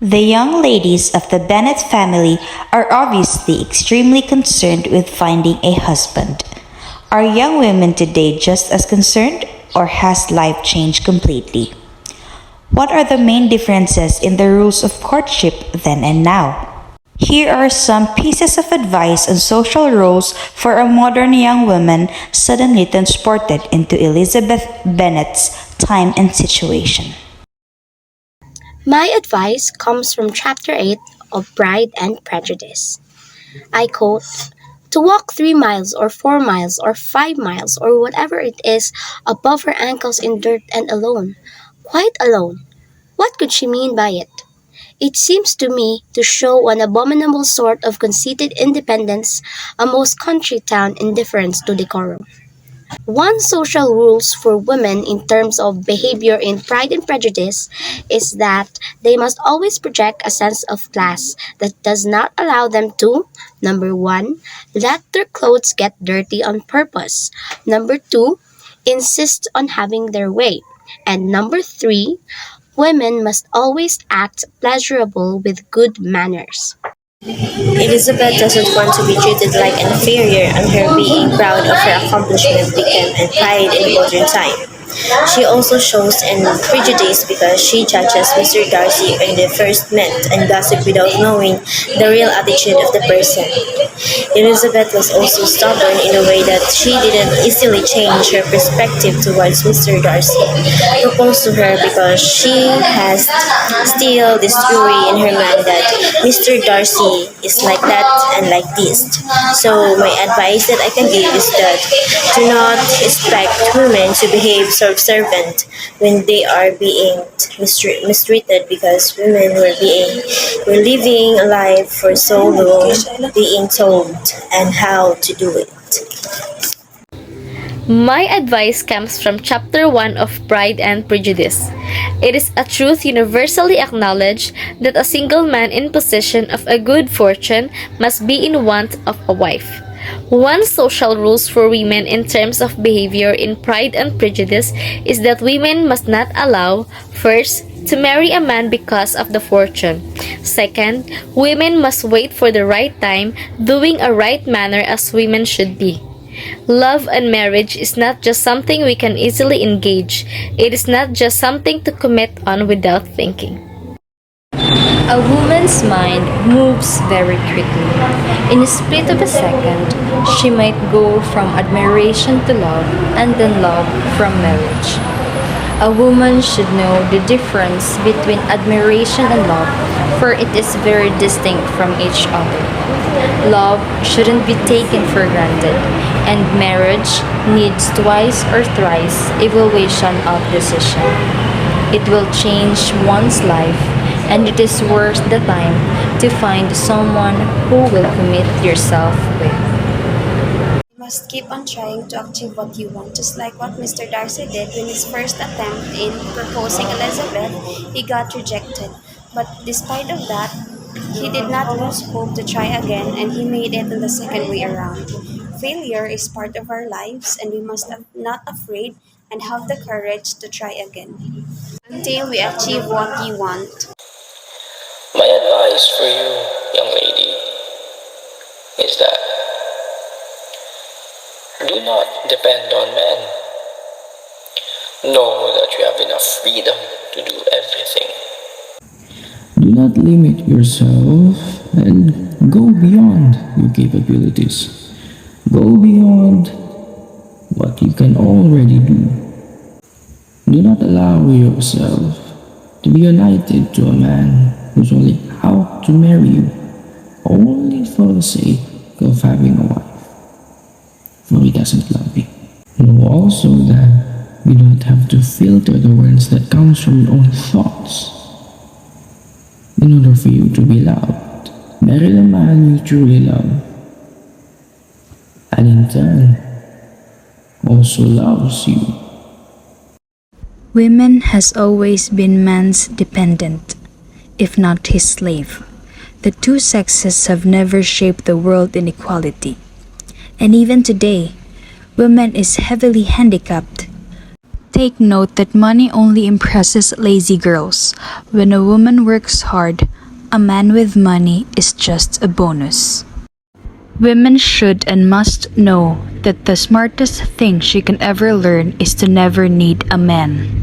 The young ladies of the Bennett family are obviously extremely concerned with finding a husband. Are young women today just as concerned, or has life changed completely? What are the main differences in the rules of courtship then and now? Here are some pieces of advice on social roles for a modern young woman suddenly transported into Elizabeth Bennet's time and situation. My advice comes from Chapter 8 of Pride and Prejudice. I quote, "To walk 3 miles or 4 miles or 5 miles or whatever it is above her ankles in dirt and alone, quite alone. What could she mean by it? It seems to me to show an abominable sort of conceited independence, a most country town indifference to decorum. One social rules for women in terms of behavior in Pride and Prejudice is that they must always project a sense of class that does not allow them to: number 1, let their clothes get dirty on purpose; number 2, insist on having their way; and number 3, women must always act pleasurable with good manners." Elizabeth doesn't want to be treated like an inferior, and her being proud of her accomplishment became a pride in modern time. She also shows an prejudice because she judges Mr. Darcy when they first met and gossip without knowing the real attitude of the person. Elizabeth was also stubborn in a way that she didn't easily change her perspective towards Mr. Darcy. Proposed to her because she has still this theory in her mind that Mr. Darcy is like that and like this. So my advice that I can give is that do not expect women to behave subservient when they are being mistreated, because women were living a life for so long being told and how to do it. My advice comes from Chapter 1 of Pride and Prejudice. It is a truth universally acknowledged that a single man in possession of a good fortune must be in want of a wife. One social rules for women in terms of behavior in Pride and Prejudice is that women must not allow, first, to marry a man because of the fortune. Second, women must wait for the right time, doing a right manner as women should be. Love and marriage is not just something we can easily engage. It is not just something to commit on without thinking. A woman's mind moves very quickly. In a split of a second, she might go from admiration to love and then love from marriage. A woman should know the difference between admiration and love, for it is very distinct from each other. Love shouldn't be taken for granted, and marriage needs twice or thrice evaluation of decision. It will change one's life, and it is worth the time to find someone who will commit yourself with. You must keep on trying to achieve what you want, just like what Mr. Darcy did when his first attempt in proposing Elizabeth, he got rejected. But despite of that, he did not lose hope to try again, and he made it in the second way around. Failure is part of our lives, and we must not afraid and have the courage to try again until we achieve what we want. My advice for you, young lady, is that do not depend on men. Know that you have enough freedom to do everything. Do not limit yourself and go beyond your capabilities. Go beyond what you can already do. Do not allow yourself to be united to a man who's only out to marry you only for the sake of having a wife, for he doesn't love you. Know also that you don't have to filter the words that comes from your own thoughts in order for you to be loved. Marry the man you truly love, and in turn also loves you. Women has always been man's dependent, if not his slave. The two sexes have never shaped the world in equality. And even today, women is heavily handicapped. Take note that money only impresses lazy girls. When a woman works hard, A man with money is just a bonus. Women should and must know that the smartest thing she can ever learn is to never need a man.